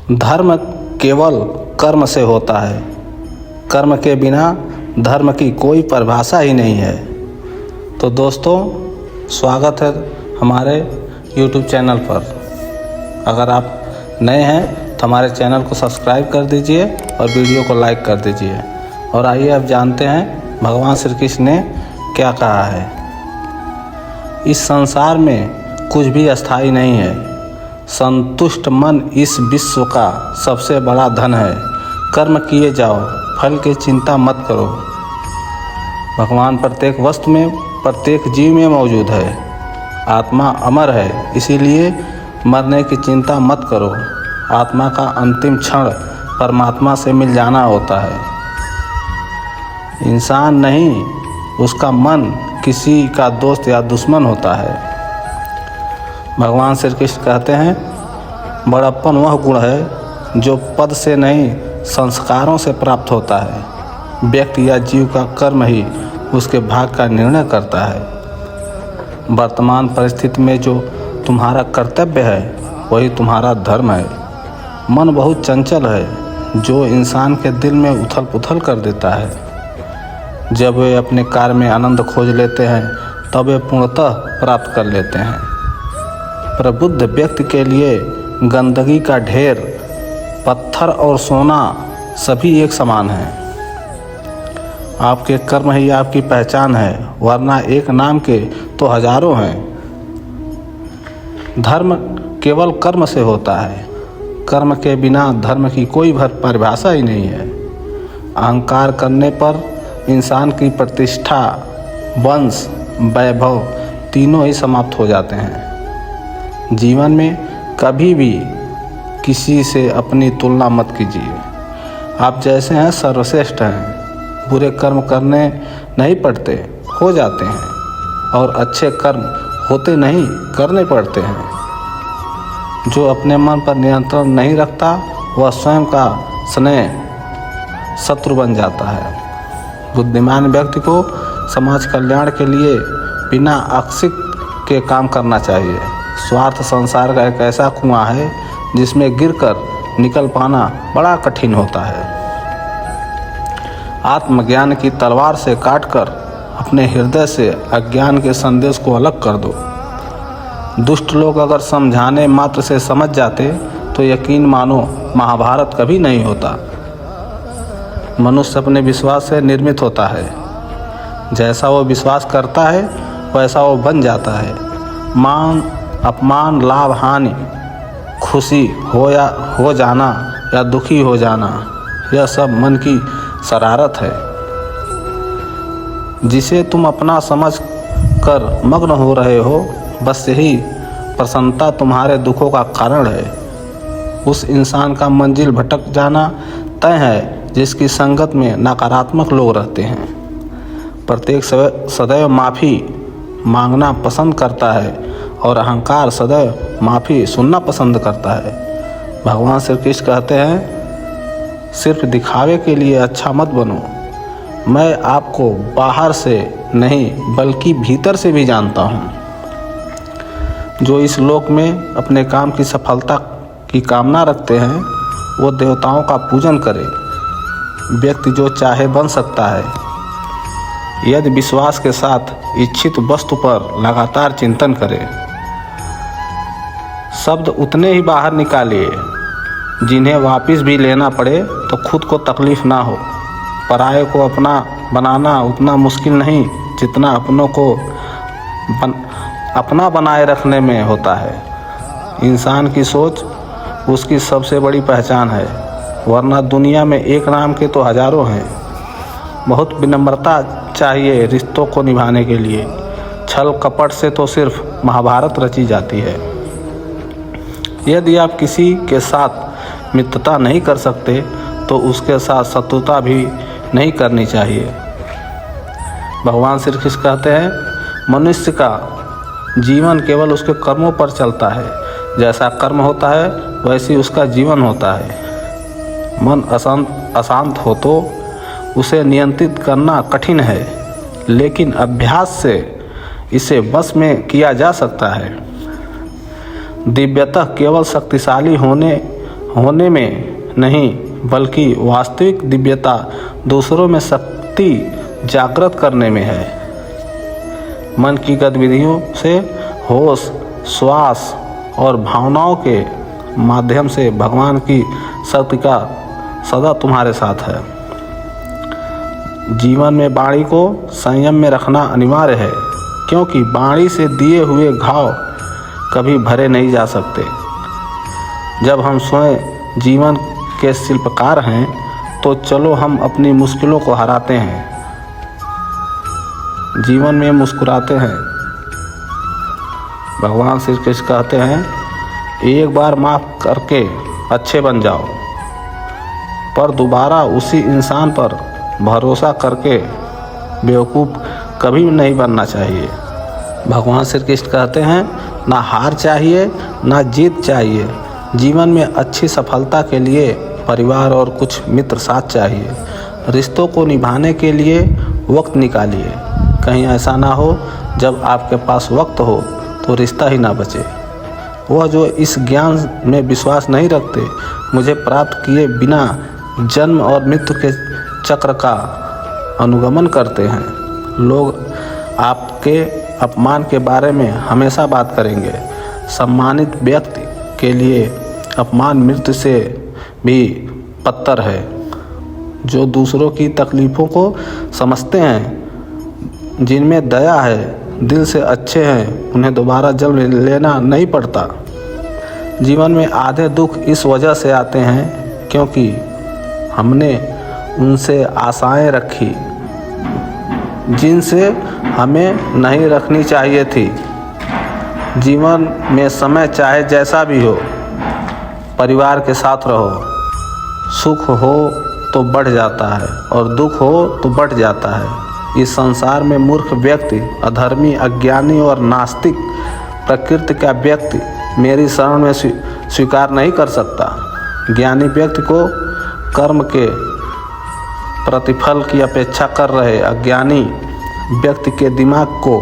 धर्म केवल कर्म से होता है। कर्म के बिना धर्म की कोई परिभाषा ही नहीं है। तो दोस्तों, स्वागत है हमारे YouTube चैनल पर। अगर आप नए हैं तो हमारे चैनल को सब्सक्राइब कर दीजिए और वीडियो को लाइक कर दीजिए। और आइए अब जानते हैं भगवान श्री कृष्ण ने क्या कहा है। इस संसार में कुछ भी अस्थायी नहीं है। संतुष्ट मन इस विश्व का सबसे बड़ा धन है। कर्म किए जाओ, फल की चिंता मत करो। भगवान प्रत्येक वस्तु में, प्रत्येक जीव में मौजूद है। आत्मा अमर है, इसीलिए मरने की चिंता मत करो। आत्मा का अंतिम क्षण परमात्मा से मिल जाना होता है। इंसान नहीं, उसका मन किसी का दोस्त या दुश्मन होता है। भगवान श्री कृष्ण कहते हैं, बड़प्पन वह गुण है जो पद से नहीं संस्कारों से प्राप्त होता है। व्यक्ति या जीव का कर्म ही उसके भाग्य का निर्णय करता है। वर्तमान परिस्थिति में जो तुम्हारा कर्तव्य है वही तुम्हारा धर्म है। मन बहुत चंचल है, जो इंसान के दिल में उथल पुथल कर देता है। जब वे अपने कार्य में आनंद खोज लेते हैं तब वे पूर्णतः प्राप्त कर लेते हैं। प्रबुद्ध व्यक्ति के लिए गंदगी का ढेर, पत्थर और सोना सभी एक समान हैं। आपके कर्म ही आपकी पहचान है, वरना एक नाम के तो हजारों हैं। धर्म केवल कर्म से होता है। कर्म के बिना धर्म की कोई परिभाषा ही नहीं है। अहंकार करने पर इंसान की प्रतिष्ठा, वंश, वैभव तीनों ही समाप्त हो जाते हैं। जीवन में कभी भी किसी से अपनी तुलना मत कीजिए। आप जैसे हैं सर्वश्रेष्ठ हैं। बुरे कर्म करने नहीं पड़ते, हो जाते हैं। और अच्छे कर्म होते नहीं, करने पड़ते हैं। जो अपने मन पर नियंत्रण नहीं रखता वह स्वयं का स्नेह शत्रु बन जाता है। बुद्धिमान व्यक्ति को समाज कल्याण के लिए बिना आसक्ति के काम करना चाहिए। स्वार्थ संसार का एक ऐसा कुआं है जिसमें गिरकर निकल पाना बड़ा कठिन होता है। आत्मज्ञान की तलवार से काटकर अपने हृदय से अज्ञान के संदेश को अलग कर दो। दुष्ट लोग अगर समझाने मात्र से समझ जाते तो यकीन मानो महाभारत कभी नहीं होता। मनुष्य अपने विश्वास से निर्मित होता है। जैसा वो विश्वास करता है वैसा वो बन जाता है। मान अपमान, लाभ हानि, खुशी हो जाना या दुखी हो जाना, यह सब मन की शरारत है जिसे तुम अपना समझ कर मग्न हो रहे हो। बस यही प्रसन्नता तुम्हारे दुखों का कारण है। उस इंसान का मंजिल भटक जाना तय है जिसकी संगत में नकारात्मक लोग रहते हैं। प्रत्येक सदैव माफ़ी मांगना पसंद करता है और अहंकार सदैव माफ़ी सुनना पसंद करता है। भगवान श्री कृष्ण कहते हैं, सिर्फ दिखावे के लिए अच्छा मत बनो। मैं आपको बाहर से नहीं बल्कि भीतर से भी जानता हूँ। जो इस लोक में अपने काम की सफलता की कामना रखते हैं वो देवताओं का पूजन करे। व्यक्ति जो चाहे बन सकता है यदि विश्वास के साथ इच्छित वस्तु पर लगातार चिंतन करे। शब्द उतने ही बाहर निकालिए जिन्हें वापस भी लेना पड़े तो खुद को तकलीफ ना हो। पराये को अपना बनाना उतना मुश्किल नहीं जितना अपनों को अपना बनाए रखने में होता है। इंसान की सोच उसकी सबसे बड़ी पहचान है, वरना दुनिया में एक नाम के तो हजारों हैं। बहुत विनम्रता चाहिए रिश्तों को निभाने के लिए। छल कपट से तो सिर्फ महाभारत रची जाती है। यदि आप किसी के साथ मित्रता नहीं कर सकते तो उसके साथ शत्रुता भी नहीं करनी चाहिए। भगवान श्री कृष्ण कहते हैं, मनुष्य का जीवन केवल उसके कर्मों पर चलता है। जैसा कर्म होता है वैसी उसका जीवन होता है। मन अशांत हो तो उसे नियंत्रित करना कठिन है, लेकिन अभ्यास से इसे वश में किया जा सकता है। दिव्यतः केवल शक्तिशाली होने में नहीं बल्कि वास्तविक दिव्यता दूसरों में शक्ति जागृत करने में है। मन की गतिविधियों से होश, श्वास और भावनाओं के माध्यम से भगवान की शक्ति का सदा तुम्हारे साथ है। जीवन में वाणी को संयम में रखना अनिवार्य है, क्योंकि वाणी से दिए हुए घाव कभी भरे नहीं जा सकते। जब हम स्वयं जीवन के शिल्पकार हैं तो चलो हम अपनी मुश्किलों को हराते हैं, जीवन में मुस्कुराते हैं। भगवान श्री कृष्ण कहते हैं, एक बार माफ़ करके अच्छे बन जाओ, पर दोबारा उसी इंसान पर भरोसा करके बेवकूफ़ कभी नहीं बनना चाहिए। भगवान श्री कृष्ण कहते हैं, ना हार चाहिए ना जीत चाहिए। जीवन में अच्छी सफलता के लिए परिवार और कुछ मित्र साथ चाहिए। रिश्तों को निभाने के लिए वक्त निकालिए। कहीं ऐसा ना हो जब आपके पास वक्त हो तो रिश्ता ही ना बचे। वह जो इस ज्ञान में विश्वास नहीं रखते, मुझे प्राप्त किए बिना जन्म और मृत्यु के चक्र का अनुगमन करते हैं। लोग आपके अपमान के बारे में हमेशा बात करेंगे। सम्मानित व्यक्ति के लिए अपमान मृत्यु से भी बदतर है। जो दूसरों की तकलीफ़ों को समझते हैं, जिनमें दया है, दिल से अच्छे हैं, उन्हें दोबारा जन्म लेना नहीं पड़ता। जीवन में आधे दुख इस वजह से आते हैं क्योंकि हमने उनसे आशाएं रखी जिनसे हमें नहीं रखनी चाहिए थी। जीवन में समय चाहे जैसा भी हो, परिवार के साथ रहो। सुख हो तो बढ़ जाता है और दुख हो तो बढ़ जाता है। इस संसार में मूर्ख व्यक्ति, अधर्मी, अज्ञानी और नास्तिक प्रकृति का व्यक्ति मेरी शरण में स्वीकार नहीं कर सकता। ज्ञानी व्यक्ति को कर्म के प्रतिफल की अपेक्षा कर रहे अज्ञानी व्यक्ति के दिमाग को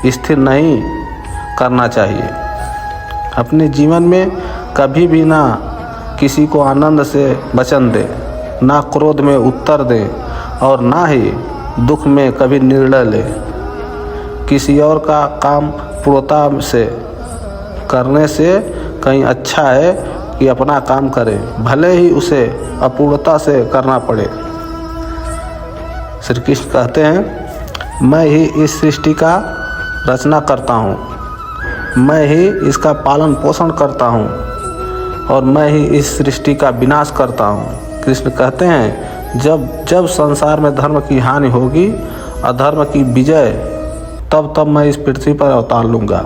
स्थिर नहीं करना चाहिए। अपने जीवन में कभी भी ना किसी को आनंद से वचन दे, ना क्रोध में उत्तर दे और ना ही दुख में कभी निर्णय ले। किसी और का काम पूर्णता से करने से कहीं अच्छा है कि अपना काम करे, भले ही उसे अपूर्णता से करना पड़े। श्री कृष्ण कहते हैं, मैं ही इस सृष्टि का रचना करता हूँ, मैं ही इसका पालन पोषण करता हूँ और मैं ही इस सृष्टि का विनाश करता हूँ। कृष्ण कहते हैं, जब संसार में धर्म की हानि होगी, अधर्म की विजय, तब मैं इस पृथ्वी पर अवतार लूँगा।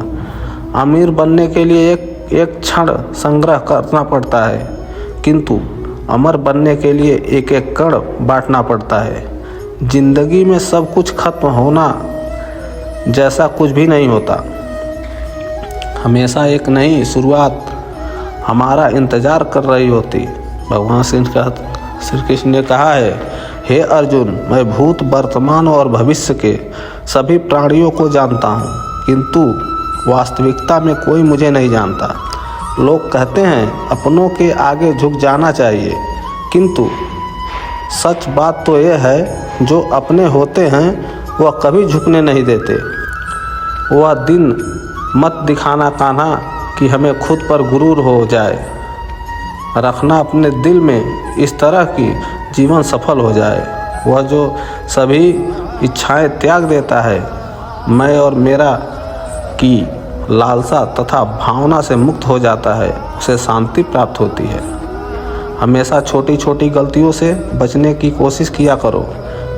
अमीर बनने के लिए एक क्षण संग्रह करना पड़ता है, किंतु अमर बनने के लिए एक एक कण बांटना पड़ता है। जिंदगी में सब कुछ खत्म होना जैसा कुछ भी नहीं होता। हमेशा एक नई शुरुआत हमारा इंतज़ार कर रही होती। भगवान श्री कृष्ण ने कहा है, हे अर्जुन, मैं भूत, वर्तमान और भविष्य के सभी प्राणियों को जानता हूँ, किंतु वास्तविकता में कोई मुझे नहीं जानता। लोग कहते हैं अपनों के आगे झुक जाना चाहिए, किंतु सच बात तो यह है, जो अपने होते हैं वह कभी झुकने नहीं देते। वह दिन मत दिखाना कान्हा कि हमें खुद पर गुरूर हो जाए। रखना अपने दिल में इस तरह की जीवन सफल हो जाए। वह जो सभी इच्छाएं त्याग देता है, मैं और मेरा की लालसा तथा भावना से मुक्त हो जाता है, उसे शांति प्राप्त होती है। हमेशा छोटी छोटी गलतियों से बचने की कोशिश किया करो,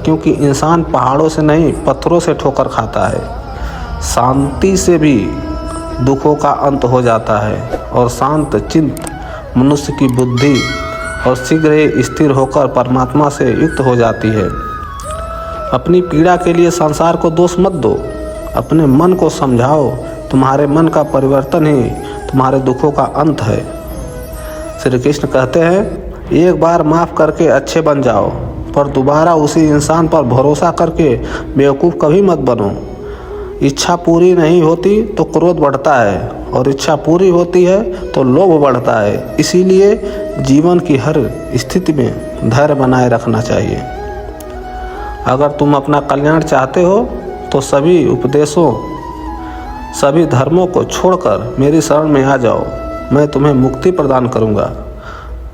क्योंकि इंसान पहाड़ों से नहीं पत्थरों से ठोकर खाता है। शांति से भी दुखों का अंत हो जाता है और शांत चित्त मनुष्य की बुद्धि और शीघ्र ही स्थिर होकर परमात्मा से युक्त हो जाती है। अपनी पीड़ा के लिए संसार को दोष मत दो, अपने मन को समझाओ। तुम्हारे मन का परिवर्तन ही तुम्हारे दुखों का अंत है। श्री कृष्ण कहते हैं, एक बार माफ़ करके अच्छे बन जाओ, पर दोबारा उसी इंसान पर भरोसा करके बेवकूफ़ कभी मत बनो। इच्छा पूरी नहीं होती तो क्रोध बढ़ता है और इच्छा पूरी होती है तो लोभ बढ़ता है। इसीलिए जीवन की हर स्थिति में धैर्य बनाए रखना चाहिए। अगर तुम अपना कल्याण चाहते हो तो सभी उपदेशों, सभी धर्मों को छोड़कर मेरी शरण में आ जाओ, मैं तुम्हें मुक्ति प्रदान करूंगा।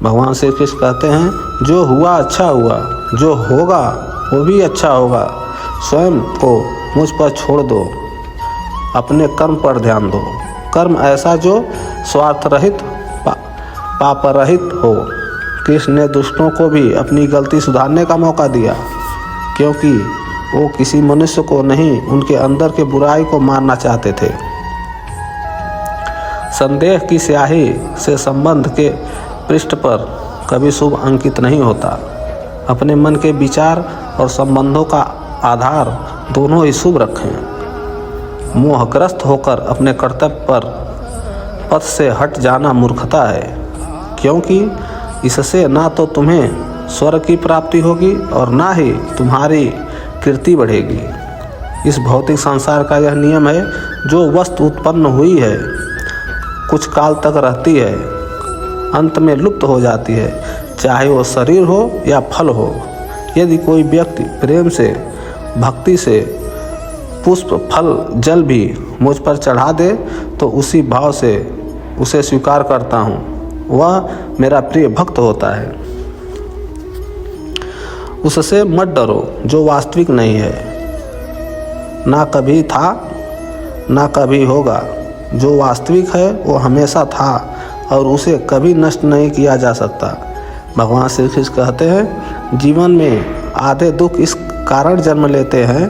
भगवान श्री कृष्ण कहते हैं, जो हुआ अच्छा हुआ, जो होगा वो भी अच्छा होगा। स्वयं को मुझ पर छोड़ दो, अपने कर्म पर ध्यान दो। कर्म ऐसा जो स्वार्थ रहित, पाप रहित हो। कृष्ण ने दुष्टों को भी अपनी गलती सुधारने का मौका दिया, क्योंकि वो किसी मनुष्य को नहीं, उनके अंदर के बुराई को मारना चाहते थे। संदेह की स्याही से संबंध के पृष्ठ पर कभी शुभ अंकित नहीं होता। अपने मन के विचार और संबंधों का आधार दोनों ही शुभ रखें। मोहग्रस्त होकर अपने कर्तव्य पर पथ से हट जाना मूर्खता है, क्योंकि इससे ना तो तुम्हें स्वर्ग की प्राप्ति होगी और ना ही तुम्हारी कीर्ति बढ़ेगी। इस भौतिक संसार का यह नियम है, जो वस्तु उत्पन्न हुई है कुछ काल तक रहती है, अंत में लुप्त हो जाती है, चाहे वो शरीर हो या फल हो। यदि कोई व्यक्ति प्रेम से, भक्ति से पुष्प, फल, जल भी मुझ पर चढ़ा दे तो उसी भाव से उसे स्वीकार करता हूँ, वह मेरा प्रिय भक्त होता है। उससे मत डरो जो वास्तविक नहीं है, ना कभी था ना कभी होगा। जो वास्तविक है वो हमेशा था और उसे कभी नष्ट नहीं किया जा सकता। भगवान श्री कृष्ण कहते हैं, जीवन में आधे दुख इस कारण जन्म लेते हैं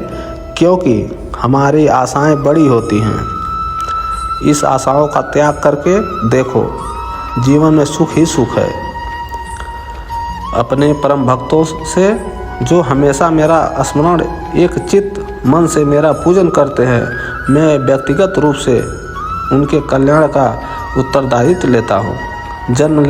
क्योंकि हमारी आशाएं बड़ी होती हैं। इस आशाओं का त्याग करके देखो, जीवन में सुख ही सुख है। अपने परम भक्तों से जो हमेशा मेरा स्मरण एक चित्त मन से मेरा पूजन करते हैं, मैं व्यक्तिगत रूप से उनके कल्याण का उत्तरदायित्व लेता हूँ। जन्म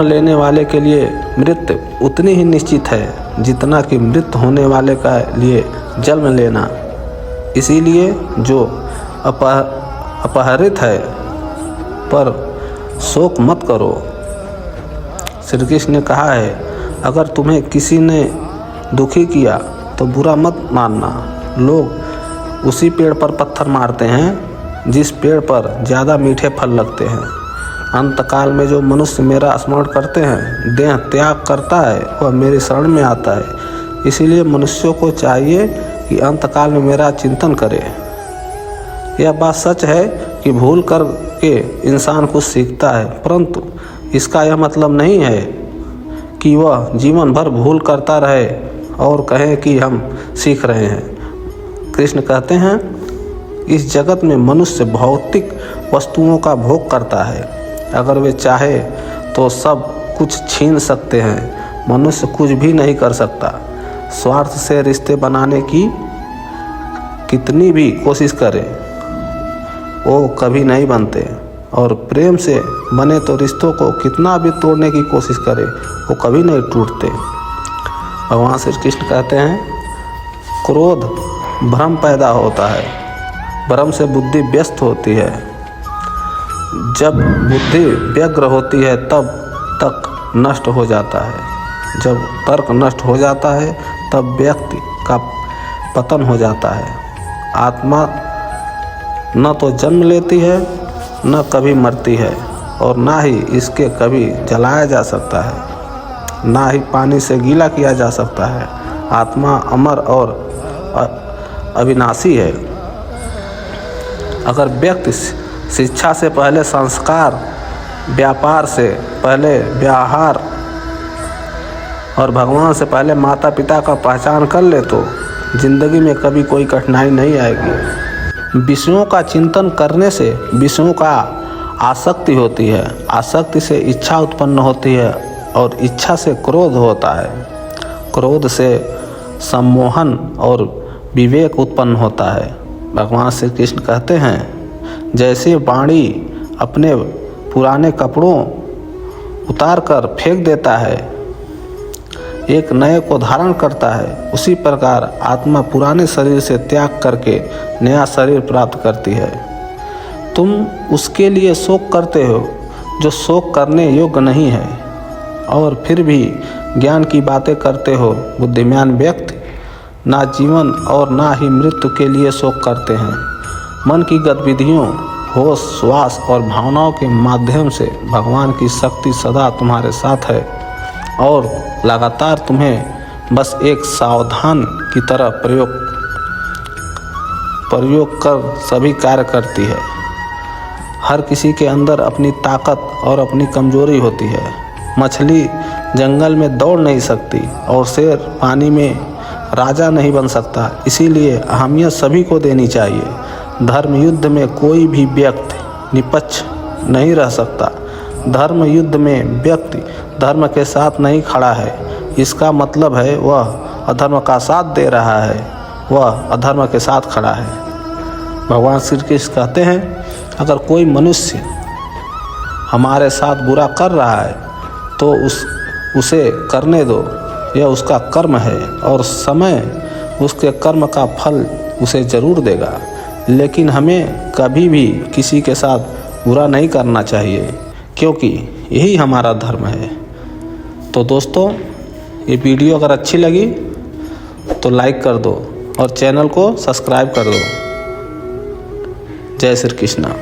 लेने वाले के लिए मृत्यु उतनी ही निश्चित है जितना कि मृत्यु होने वाले का लिए जन्म लेना। इसीलिए जो अपहरित है पर शोक मत करो। श्री कृष्ण ने कहा है, अगर तुम्हें किसी ने दुखी किया तो बुरा मत मानना। लोग उसी पेड़ पर पत्थर मारते हैं जिस पेड़ पर ज़्यादा मीठे फल लगते हैं। अंतकाल में जो मनुष्य मेरा स्मरण करते हैं, देह त्याग करता है, वह मेरी शरण में आता है। इसीलिए मनुष्यों को चाहिए कि अंतकाल में मेरा चिंतन करे। यह बात सच है कि भूल कर के इंसान कुछ सीखता है, परंतु इसका यह मतलब नहीं है कि वह जीवन भर भूल करता रहे और कहे कि हम सीख रहे हैं। कृष्ण कहते हैं, इस जगत में मनुष्य भौतिक वस्तुओं का भोग करता है। अगर वे चाहे तो सब कुछ छीन सकते हैं, मनुष्य कुछ भी नहीं कर सकता। स्वार्थ से रिश्ते बनाने की कितनी भी कोशिश करे वो कभी नहीं बनते, और प्रेम से बने तो रिश्तों को कितना भी तोड़ने की कोशिश करे वो कभी नहीं टूटते। भगवान श्री कृष्ण कहते हैं, क्रोध भ्रम पैदा होता है, भ्रम से बुद्धि व्यस्त होती है। जब बुद्धि व्यग्र होती है तब तक नष्ट हो जाता है। जब तर्क नष्ट हो जाता है तब व्यक्ति का पतन हो जाता है। आत्मा न तो जन्म लेती है, न कभी मरती है, और ना ही इसके कभी जलाया जा सकता है, ना ही पानी से गीला किया जा सकता है। आत्मा अमर और अविनाशी है। अगर व्यक्ति शिक्षा से पहले संस्कार, व्यापार से पहले व्यवहार और भगवान से पहले माता पिता का पहचान कर ले तो जिंदगी में कभी कोई कठिनाई नहीं आएगी। विषयों का चिंतन करने से विषयों का आसक्ति होती है, आसक्ति से इच्छा उत्पन्न होती है और इच्छा से क्रोध होता है, क्रोध से सम्मोहन और विवेक उत्पन्न होता है। भगवान श्री कृष्ण कहते हैं, जैसे वाणी अपने पुराने कपड़ों उतार कर फेंक देता है, एक नए को धारण करता है, उसी प्रकार आत्मा पुराने शरीर से त्याग करके नया शरीर प्राप्त करती है। तुम उसके लिए शोक करते हो जो शोक करने योग्य नहीं है, और फिर भी ज्ञान की बातें करते हो। बुद्धिमान व्यक्ति ना जीवन और ना ही मृत्यु के लिए शोक करते हैं। मन की गतिविधियों, होश, श्वास और भावनाओं के माध्यम से भगवान की शक्ति सदा तुम्हारे साथ है और लगातार तुम्हें बस एक सावधान की तरह प्रयोग कर सभी कार्य करती है। हर किसी के अंदर अपनी ताकत और अपनी कमजोरी होती है। मछली जंगल में दौड़ नहीं सकती और शेर पानी में राजा नहीं बन सकता, इसीलिए अहमियत सभी को देनी चाहिए। धर्म युद्ध में कोई भी व्यक्ति निष्पक्ष नहीं रह सकता। धर्म युद्ध में व्यक्ति धर्म के साथ नहीं खड़ा है, इसका मतलब है वह अधर्म का साथ दे रहा है, वह अधर्म के साथ खड़ा है। भगवान श्री कृष्ण कहते हैं, अगर कोई मनुष्य हमारे साथ बुरा कर रहा है तो उसे करने दो, यह उसका कर्म है और समय उसके कर्म का फल उसे ज़रूर देगा। लेकिन हमें कभी भी किसी के साथ बुरा नहीं करना चाहिए, क्योंकि यही हमारा धर्म है। तो दोस्तों, ये वीडियो अगर अच्छी लगी तो लाइक कर दो और चैनल को सब्सक्राइब कर दो। जय श्री कृष्ण।